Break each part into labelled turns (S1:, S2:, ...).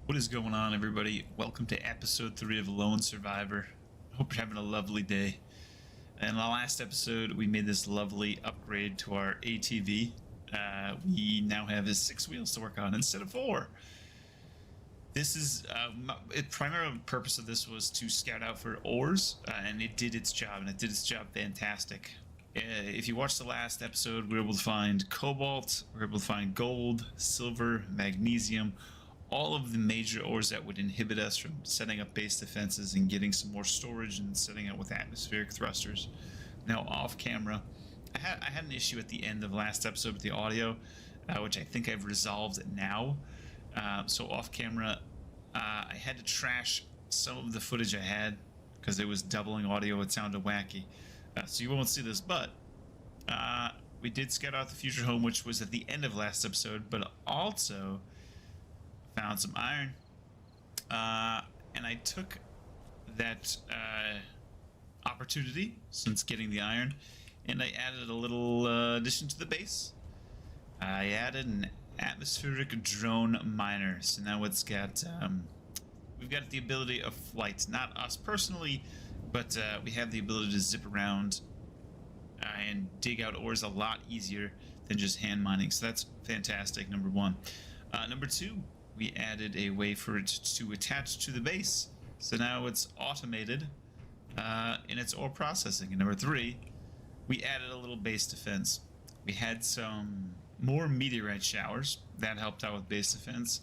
S1: What is going on, everybody? Welcome to episode 3 of Lone Survivor. Hope you're having a lovely day. In the last episode, we made this lovely upgrade to our ATV. We now have 6 wheels to work on instead of 4. This is the primary purpose of this was to scout out for ores, and it did its job, and it did its job fantastic. If you watched the last episode, we were able to find cobalt, we were able to find gold, silver, magnesium, all of the major ores that would inhibit us from setting up base defenses and getting some more storage and setting up with atmospheric thrusters. Now, off camera, I had an issue at the end of last episode with the audio, which I think I've resolved now. So off camera, I had to trash some of the footage I had because it was doubling audio. It sounded wacky. So you won't see this, but we did scout out the future home, which was at the end of last episode, but also found some iron, and I took that opportunity since getting the iron, and I added a little addition to the base. I added an atmospheric drone miner, so now it's got we've got the ability of flight. Not us personally, but we have the ability to zip around and dig out ores a lot easier than just hand mining, so that's fantastic. Number one. Number two, we added a way for it to attach to the base, so now it's automated in its ore processing. And number three, we added a little base defense. We had some more meteorite showers that helped out with base defense,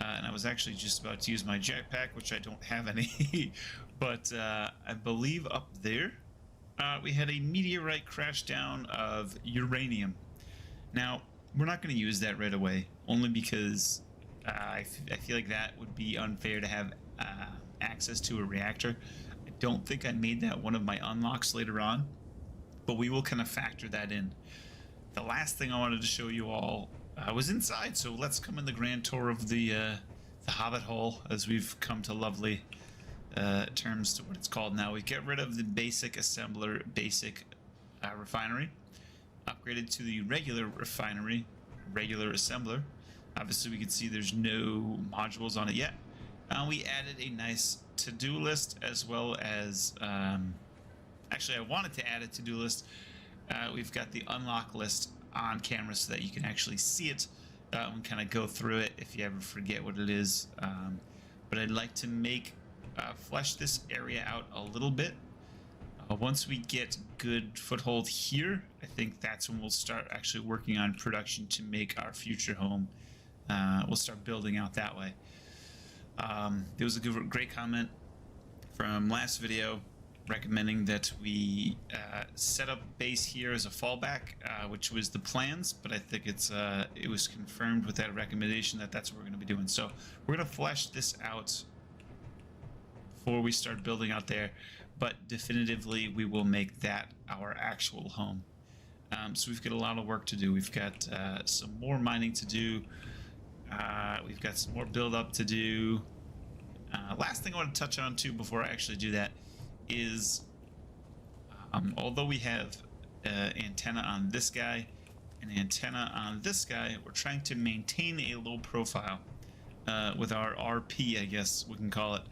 S1: and I was actually just about to use my jetpack, which I don't have any, but I believe up there we had a meteorite crash down of uranium. Now, we're not going to use that right away, only because I feel like that would be unfair to have access to a reactor. I don't think I made that one of my unlocks later on, but we will kind of factor that in. The last thing I wanted to show you all was inside, so let's come in the grand tour of the Hobbit Hole, as we've come to lovely terms to what it's called now. We get rid of the basic assembler, basic refinery, upgraded to the regular refinery, regular assembler. Obviously, we can see there's no modules on it yet. We added a nice to-do list, as well as actually, I wanted to add a to-do list. We've got the unlock list on camera so that you can actually see it and kind of go through it if you ever forget what it is. But I'd like to flesh this area out a little bit. Once we get good foothold here, I think that's when we'll start actually working on production to make our future home. We'll start building out that way. There was a great comment from last video recommending that we set up base here as a fallback, which was the plans, but I think it was confirmed with that recommendation that that's what we're going to be doing. So we're going to flesh this out before we start building out there, but definitively we will make that our actual home. So we've got a lot of work to do. We've got some more mining to do. We've got some more build up to do. Last thing I want to touch on too before I actually do that is although we have antenna on this guy and antenna on this guy, we're trying to maintain a low profile with our RP, I guess we can call it.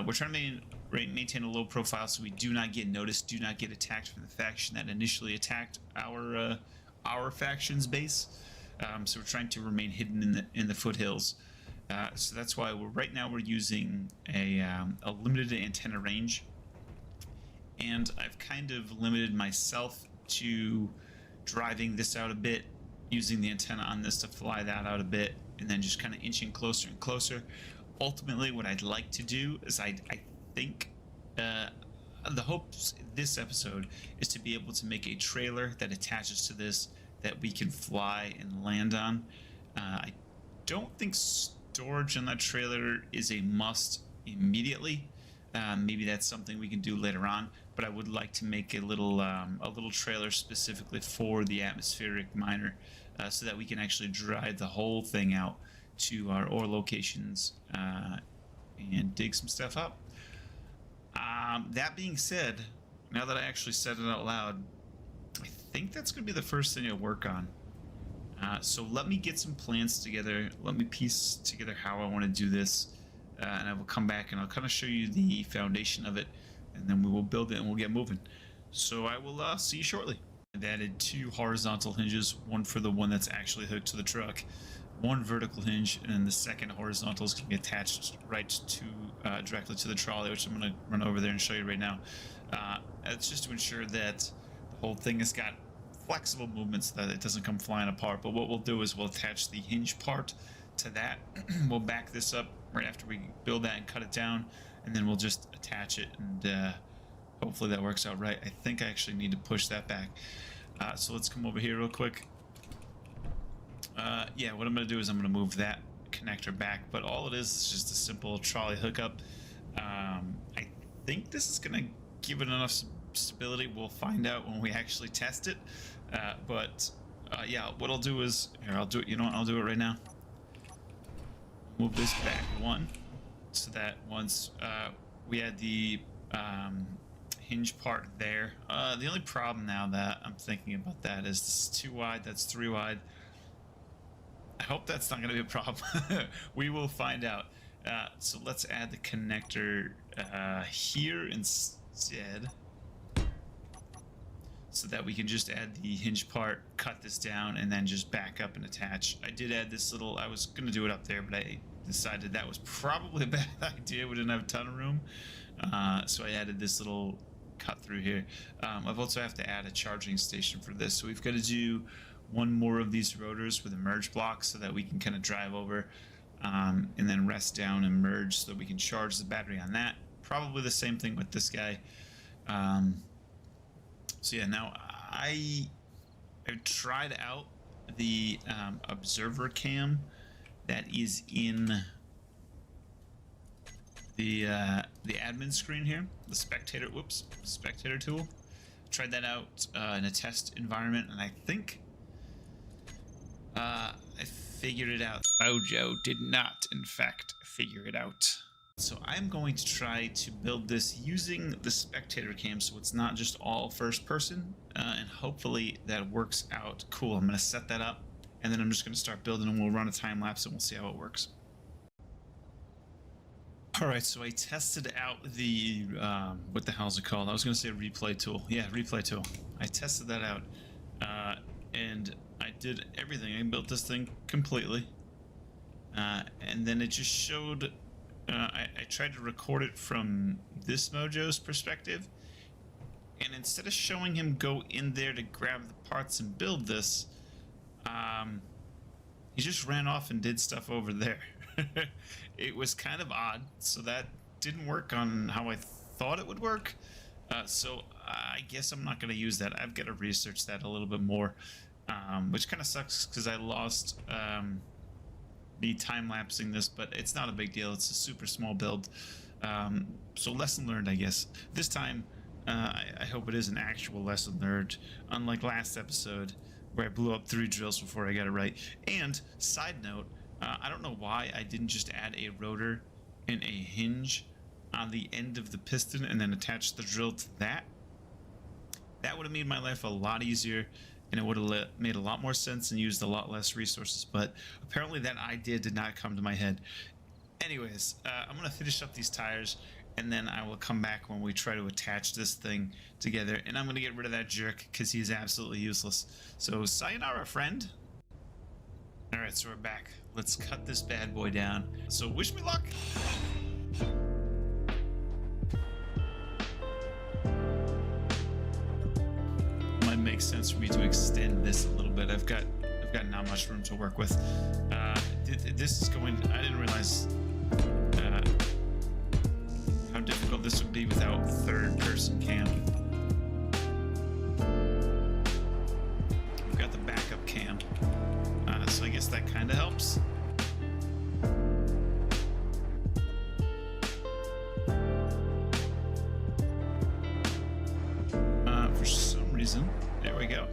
S1: We're trying to maintain a low profile so we do not get noticed, do not get attacked from the faction that initially attacked our faction's base. So we're trying to remain hidden in the foothills. So that's why right now we're using a limited antenna range, and I've kind of limited myself to driving this out a bit, using the antenna on this to fly that out a bit, and then just kind of inching closer and closer. Ultimately, what I'd like to do is I think the hopes this episode is to be able to make a trailer that attaches to this that we can fly and land on. I don't think storage on that trailer is a must immediately. Maybe that's something we can do later on, but I would like to make a little trailer specifically for the atmospheric miner, so that we can actually drive the whole thing out to our ore locations and dig some stuff up. That being said, now that I actually said it out loud, I think that's going to be the first thing I work on. So let me get some plans together. Let me piece together how I want to do this. And I will come back and I'll kind of show you the foundation of it. And then we will build it and we'll get moving. So I will see you shortly. I've added 2 horizontal hinges, one for the one that's actually hooked to the truck, 1 vertical hinge, and then the second horizontal is going to be attached right to directly to the trolley, which I'm going to run over there and show you right now. It's just to ensure that the whole thing has got flexible movements, that it doesn't come flying apart. But what we'll do is we'll attach the hinge part to that. We'll back this up right after we build that and cut it down, and then we'll just attach it, and hopefully that works out right. I think I actually need to push that back. So let's come over here real quick. Yeah, what I'm going to do is I'm going to move that connector back, but all it is just a simple trolley hookup. I think this is going to give it enough stability. We'll find out when we actually test it. Yeah, what I'll do is, here, I'll do it, you know what, I'll do it right now. Move this back 1, so that once we add the hinge part there. The only problem now that I'm thinking about that is this is 2 wide, that's 3 wide. I hope that's not going to be a problem. We will find out. So let's add the connector here instead, so that we can just add the hinge part, cut this down, and then just back up and attach. I did add this little, I was going to do it up there, but I decided that was probably a bad idea. We didn't have a ton of room. So I added this little cut through here. I've also have to add a charging station for this. So we've got to do 1 more of these rotors with a merge block so that we can kind of drive over and then rest down and merge so that we can charge the battery on that. Probably the same thing with this guy. So yeah, now I've tried out the observer cam that is in the admin screen here, the spectator, spectator tool. Tried that out in a test environment, and I think I figured it out. Mojo did not, in fact, figure it out. So I'm going to try to build this using the spectator cam, so it's not just all first person, and hopefully that works out cool. I'm going to set that up, and then I'm just going to start building, and we'll run a time lapse, and we'll see how it works. Alright, so I tested out the, what the hell is it called? I was going to say replay tool. Yeah, replay tool. I tested that out, and I did everything. I built this thing completely, and then it just showed, I tried to record it from this Mojo's perspective, and instead of showing him go in there to grab the parts and build this, he just ran off and did stuff over there. It was kind of odd, so that didn't work on how I thought it would work. So I guess I'm not going to use that. I've got to research that a little bit more, which kind of sucks because I lost me time-lapsing this, but it's not a big deal. It's a super small build. So lesson learned, I guess. This time, I hope it is an actual lesson learned, unlike last episode where I blew up 3 drills before I got it right. And, side note, I don't know why I didn't just add a rotor and a hinge on the end of the piston and then attach the drill to that. That would have made my life a lot easier, and it would have made a lot more sense and used a lot less resources, but apparently that idea did not come to my head. Anyways, I'm going to finish up these tires, and then I will come back when we try to attach this thing together, and I'm going to get rid of that jerk because he's absolutely useless. So, sayonara, friend. Alright, so we're back. Let's cut this bad boy down. So wish me luck! Might make sense for me to extend this a little bit. I've got not much room to work with. This is going, I didn't realize how difficult this would be without third person cam. We've got the backup cam. So I guess that kind of helps. For some reason, there we go.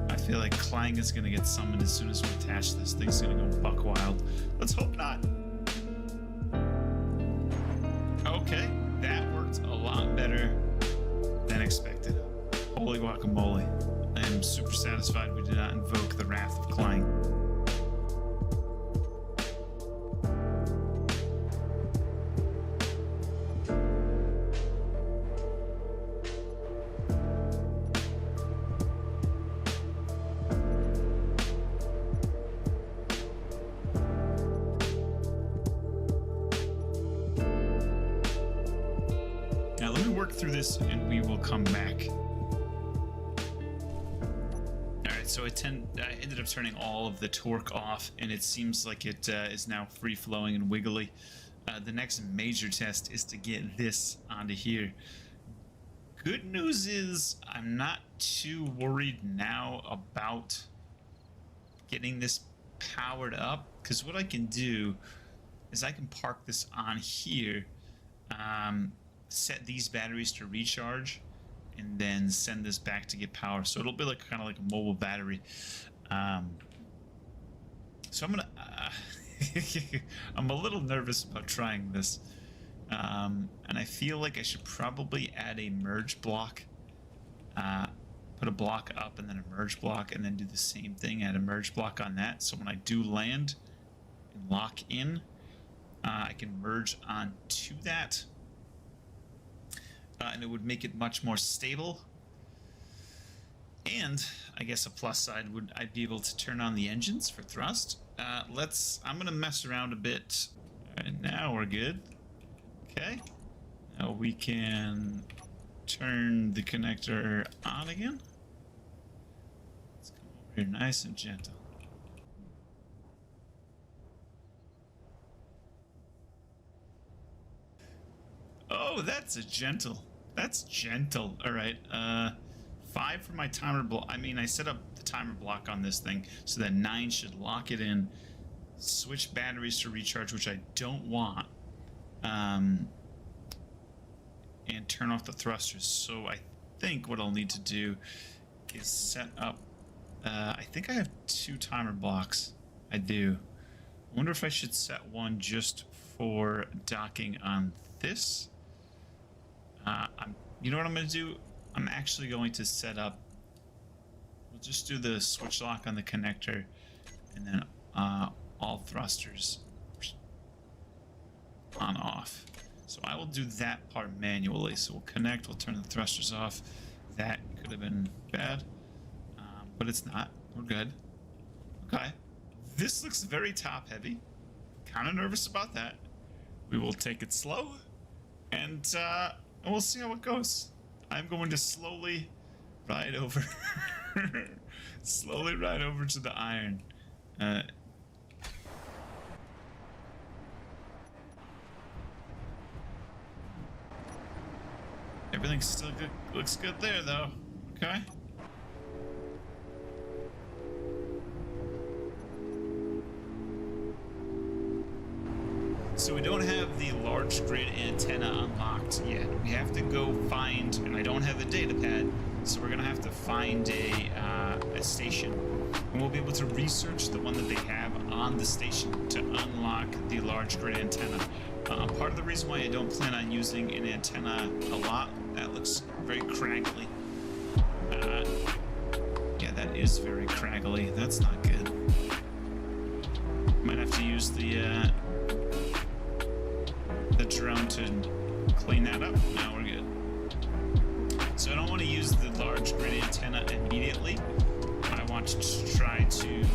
S1: I feel like Clang is going to get summoned as soon as we attach this. Thing's going to go buck wild. Let's hope not. Okay, that worked a lot better than expected. Holy guacamole. I am super super satisfied we did not invoke the Wrath of Klein. Now let me work through this and we will come back. So I ended up turning all of the torque off, and it seems like it is now free-flowing and wiggly. The next major test is to get this onto here. Good news is I'm not too worried now about getting this powered up, because what I can do is I can park this on here, set these batteries to recharge, and then send this back to get power. So it'll be like kind of like a mobile battery. So I'm gonna I'm a little nervous about trying this, and I feel like I should probably add a merge block, put a block up and then a merge block, and then do the same thing, add a merge block on that, so when I do land and lock in, I can merge onto that. And it would make it much more stable. And I guess a plus side would I'd be able to turn on the engines for thrust. I'm gonna mess around a bit. All right, now we're good. Okay. Now we can turn the connector on again. Let's come over here nice and gentle. Oh, that's gentle. That's gentle. All right. 5 for my timer block. I mean, I set up the timer block on this thing so that 9 should lock it in. Switch batteries to recharge, which I don't want. And turn off the thrusters. So I think what I'll need to do is set up. I think I have 2 timer blocks. I do. I wonder if I should set one just for docking on this. You know what I'm going to do? I'm actually going to set up, we'll just do the switch lock on the connector, and then all thrusters on off. So I will do that part manually. So we'll connect, we'll turn the thrusters off. That could have been bad, but it's not. We're good. Okay. This looks very top heavy. Kind of nervous about that. We will take it slow, and we'll see how it goes. I'm going to slowly ride over, slowly ride over to the iron. Everything's still good. Looks good there, though. Okay. So we don't have the large grid antenna unlocked yet. We have to go find, and I don't have the data pad, so we're gonna have to find a station, and we'll be able to research the one that they have on the station to unlock the large grid antenna. Part of the reason why I don't plan on using an antenna a lot, that looks very craggly. Yeah, that is very craggly. That's not good. Might have to use the drone to clean that up. Now we're good. So I don't want to use the large grid antenna immediately. I want to try to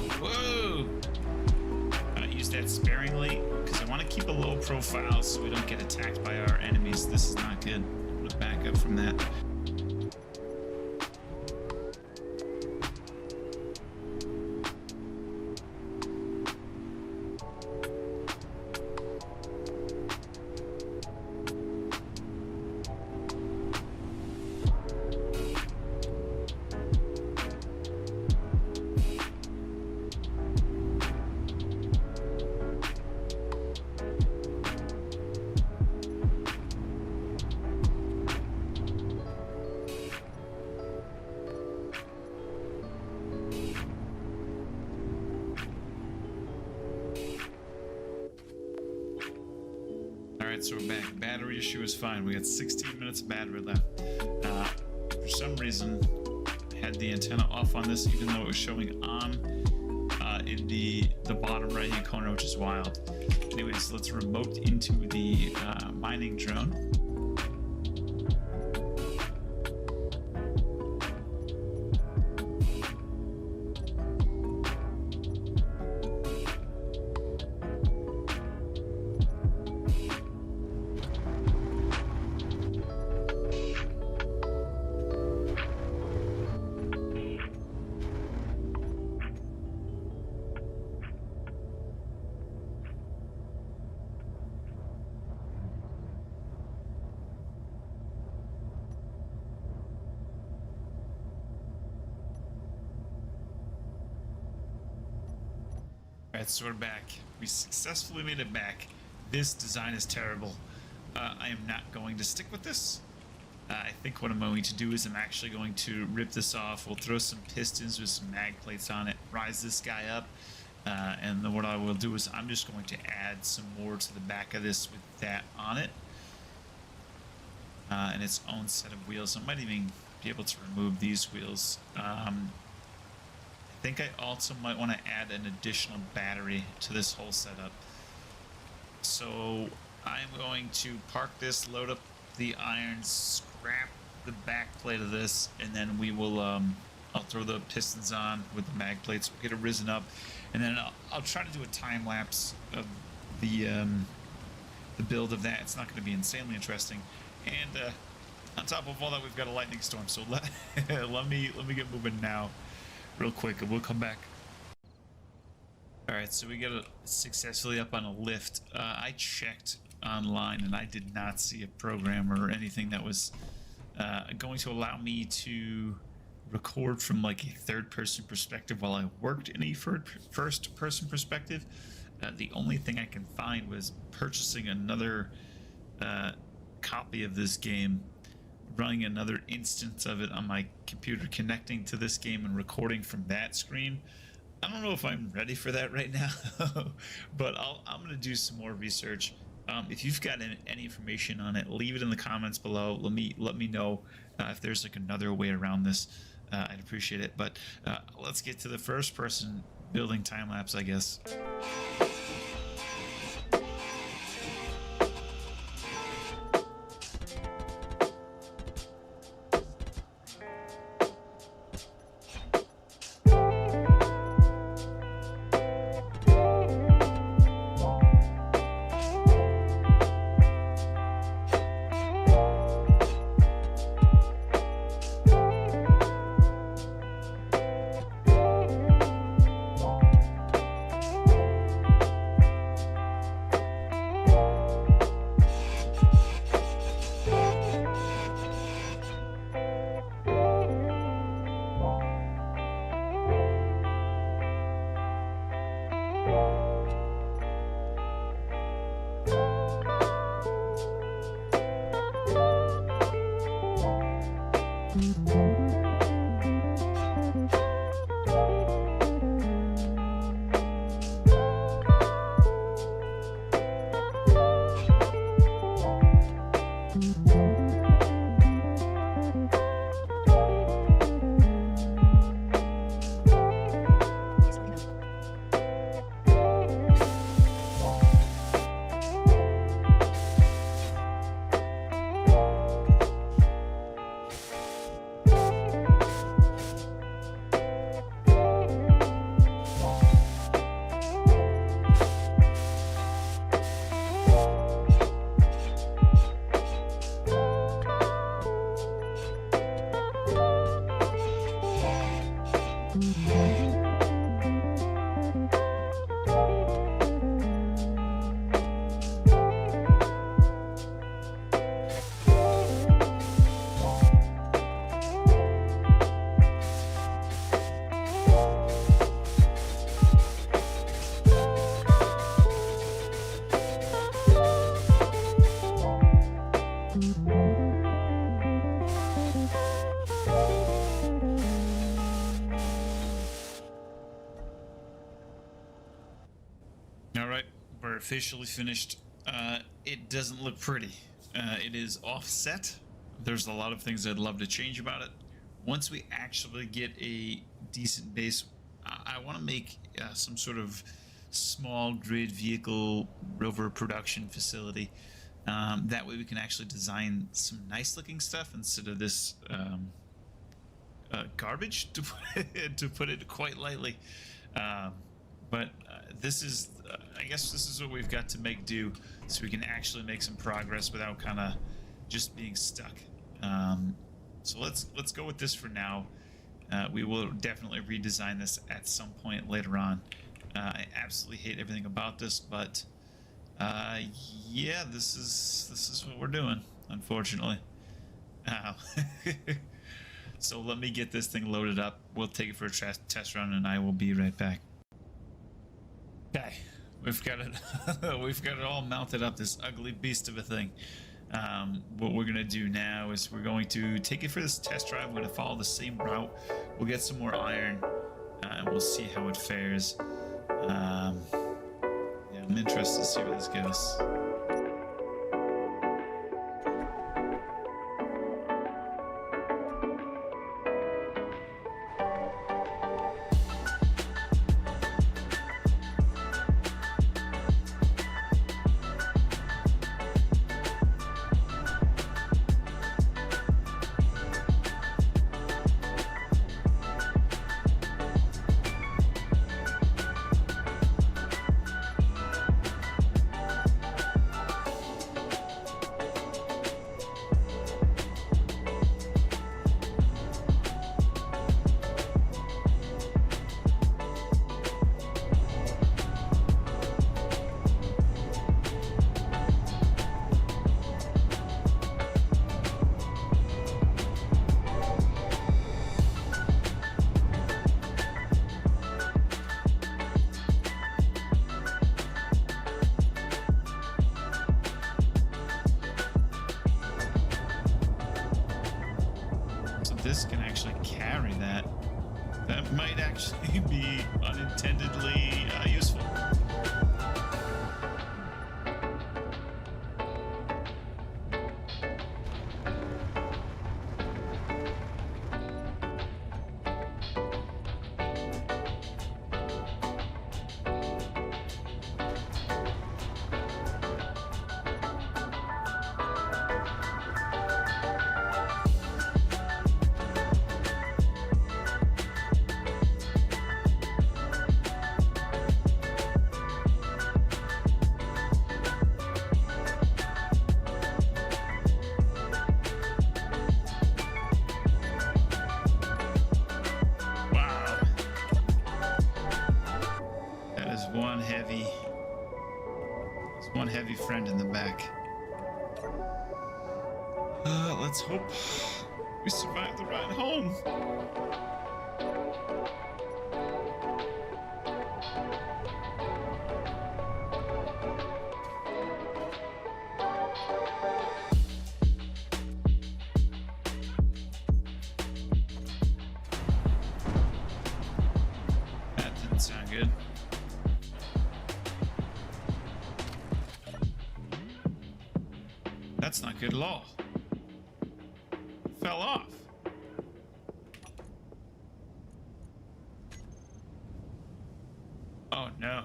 S1: use that sparingly, because I want to keep a low profile so we don't get attacked by our enemies. This is not good. I'm going to back up from that. Alright, so we're back. Battery issue is fine. We got 16 minutes of battery left. For some reason, I had had the antenna off on this, even though it was showing on in the bottom right hand corner, which is wild. Anyways, let's remote into the mining drone. Alright, so we're back. We successfully made it back. This design is terrible. I am not going to stick with this. I think what I'm going to do is I'm actually going to rip this off. We'll throw some pistons with some mag plates on it, rise this guy up, and then what I will do is I'm just going to add some more to the back of this with that on it. And its own set of wheels. I might even be able to remove these wheels. I think I also might want to add an additional battery to this whole setup. So I'm going to park this, load up the iron, scrap the back plate of this, and then we will I'll throw the pistons on with the mag plates. We'll get it risen up, and then I'll try to do a time lapse of the build of that. It's not going to be insanely interesting, and on top of all that, we've got a lightning storm. So let me get moving now real quick, and we'll come back. Alright, so we got it successfully up on a lift. I checked online and I did not see a program or anything that was going to allow me to record from like a third-person perspective while I worked in a first-person perspective. The only thing I can find was purchasing another copy of this game, running another instance of it on my computer, connecting to this game and recording from that screen. I don't know if I'm ready for that right now, but I'm going to do some more research. If you've got any information on it, leave it in the comments below. Let me know if there's like another way around this. I'd appreciate it. But let's get to the first person building time lapse, I guess. Alright, we're officially finished. It doesn't look pretty. It is offset. There's a lot of things I'd love to change about it. once we actually get a decent base, I want to make some sort of small grid vehicle rover production facility. That way we can actually design some nice looking stuff instead of this garbage, to put it quite lightly. But this is, I guess this is what we've got to make do, so we can actually make some progress without kind of just being stuck. So let's go with this for now. We will definitely redesign this at some point later on. I absolutely hate everything about this, but yeah, this is what we're doing, unfortunately. So let me get this thing loaded up. We'll take it for a test run, and I will be right back. Okay, we've got it. We've got it all mounted up. This ugly beast of a thing. What we're gonna do now is we're going to take it for this test drive. We're gonna follow the same route. We'll get some more iron, and we'll see how it fares. Yeah, I'm interested to see where this goes. This can actually carry that. That might actually be unintendedly useful. One heavy friend in the back. Let's hope we survive the ride home. That didn't sound good. That's not good at all. Fell off. Oh no.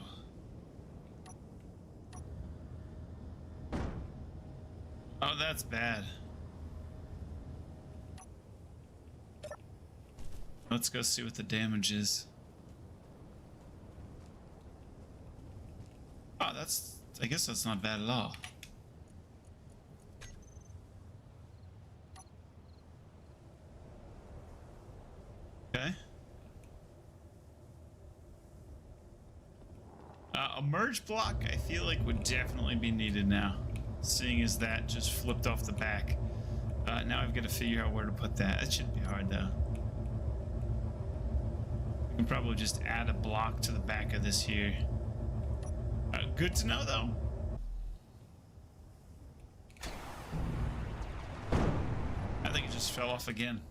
S1: Oh, that's bad. Let's go see what the damage is. Oh, I guess that's not bad at all. Okay. A merge block, I feel like, would definitely be needed now, seeing as that just flipped off the back. Now I've got to figure out where to put that. It shouldn't be hard, though. We can probably just add a block to the back of this here. Good to know, though. I think it just fell off again.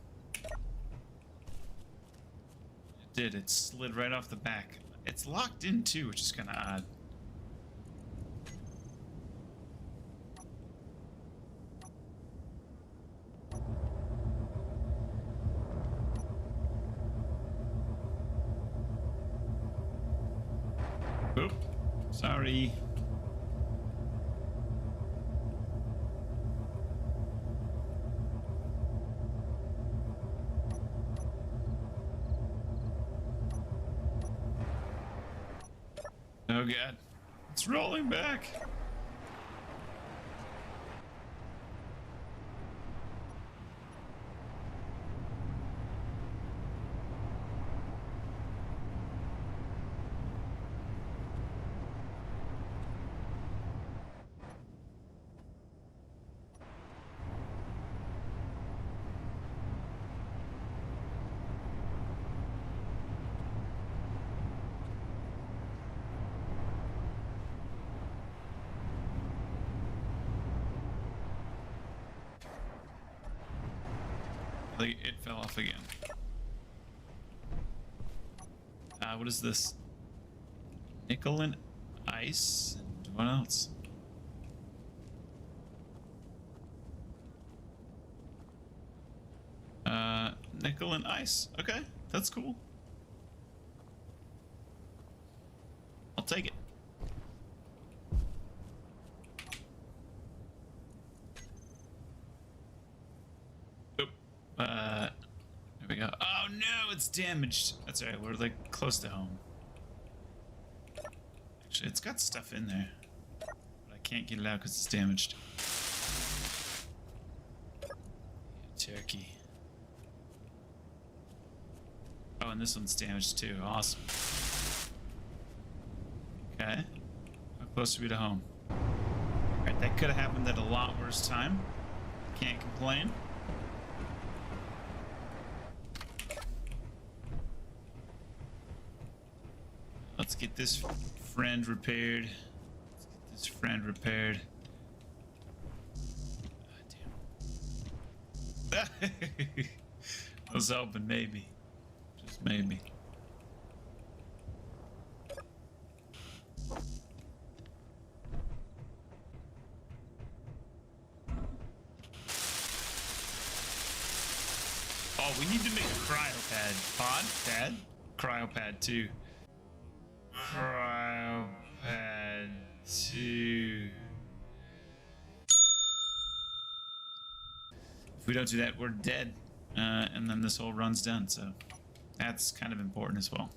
S1: It slid right off the back. It's locked in too, which is kind of odd. Sorry. Oh god. It's rolling back. Like it fell off again. What is this? Nickel and ice. And what else? Nickel and ice. Okay, that's cool. I'll take it. Oop. There we go. Oh no, it's damaged. That's alright, we're like close to home. Actually, it's got stuff in there. But I can't get it out because it's damaged. Turkey. Oh, and this one's damaged too. Awesome. Okay. How close are we to home? Alright, that could have happened at a lot worse time. Can't complain. Let's get this friend repaired. Let's get this friend repaired. Oh, damn. I was hoping maybe. Just maybe. Oh, we need to make a cryopad. Pad? Cryopad 2. Cryopad 2. If we don't do that, we're dead. And then this whole run's done, so that's kind of important as well.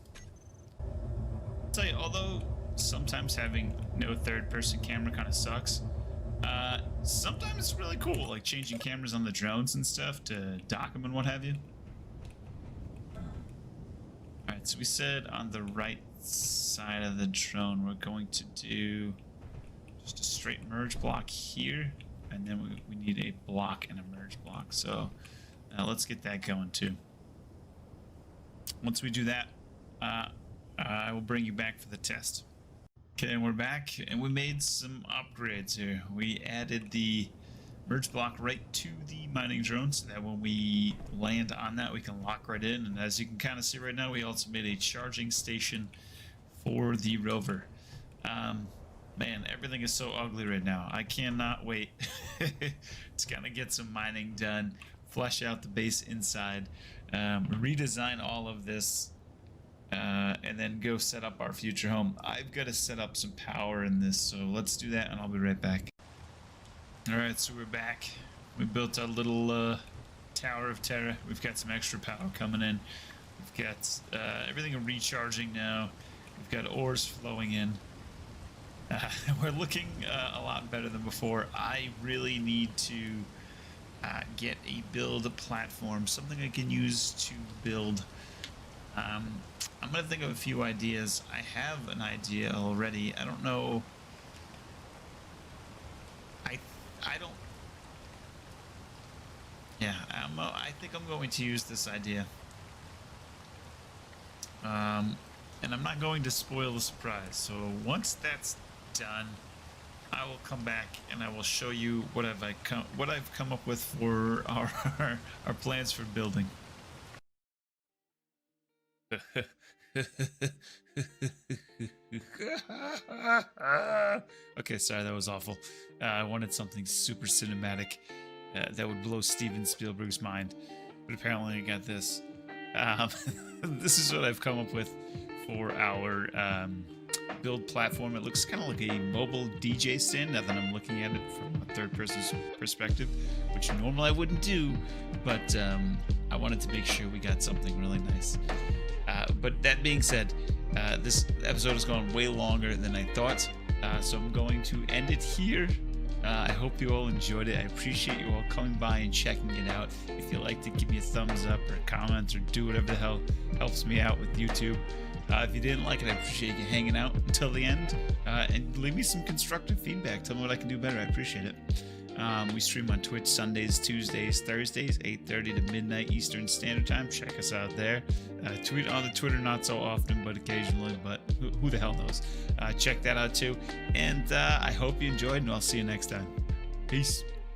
S1: I'll tell you, although sometimes having no third-person camera kind of sucks, sometimes it's really cool, like changing cameras on the drones and stuff to dock them and what have you. Alright, so we said on the right side of the drone we're going to do just a straight merge block here, and then we need a block and a merge block, so let's get that going too. Once we do that, I will bring you back for the test. Okay, and we're back, and we made some upgrades here. We added the merge block right to the mining drone so that when we land on that, we can lock right in. And as you can kind of see right now, we also made a charging station for the rover. Man, everything is so ugly right now. I cannot wait to kind of get some mining done, flesh out the base inside, redesign all of this, and then go set up our future home. I've got to set up some power in this, so let's do that and I'll be right back. Alright, so we're back. We built our little Tower of Terra. We've got some extra power coming in. We've got everything recharging now. We've got ores flowing in. We're looking a lot better than before. I really need to get a build platform, something I can use to build. I'm gonna think of a few ideas. I have an idea already. I don't know. I don't. Yeah, I think I'm going to use this idea. And I'm not going to spoil the surprise. So once that's done, I will come back and I will show you what I've come up with for our plans for building. Okay, sorry, that was awful. I wanted something super cinematic that would blow Steven Spielberg's mind, but apparently I got this. This is what I've come up with for our build platform. It looks kind of like a mobile DJ stand now that I'm looking at it from a third person's perspective, which normally I wouldn't do, but I wanted to make sure we got something really nice. But that being said, this episode has gone way longer than I thought, so I'm going to end it here. I hope you all enjoyed it. I appreciate you all coming by and checking it out. If you like to give me a thumbs up or a comment or do whatever the hell helps me out with YouTube. If you didn't like it, I appreciate you hanging out until the end, and leave me some constructive feedback. Tell me what I can do better. I appreciate it. We stream on Twitch Sundays, Tuesdays, Thursdays, 8:30 to midnight Eastern Standard Time. Check us out there. Tweet on the Twitter not so often, but occasionally. But who the hell knows? Check that out too. And I hope you enjoyed, and I'll see you next time. Peace.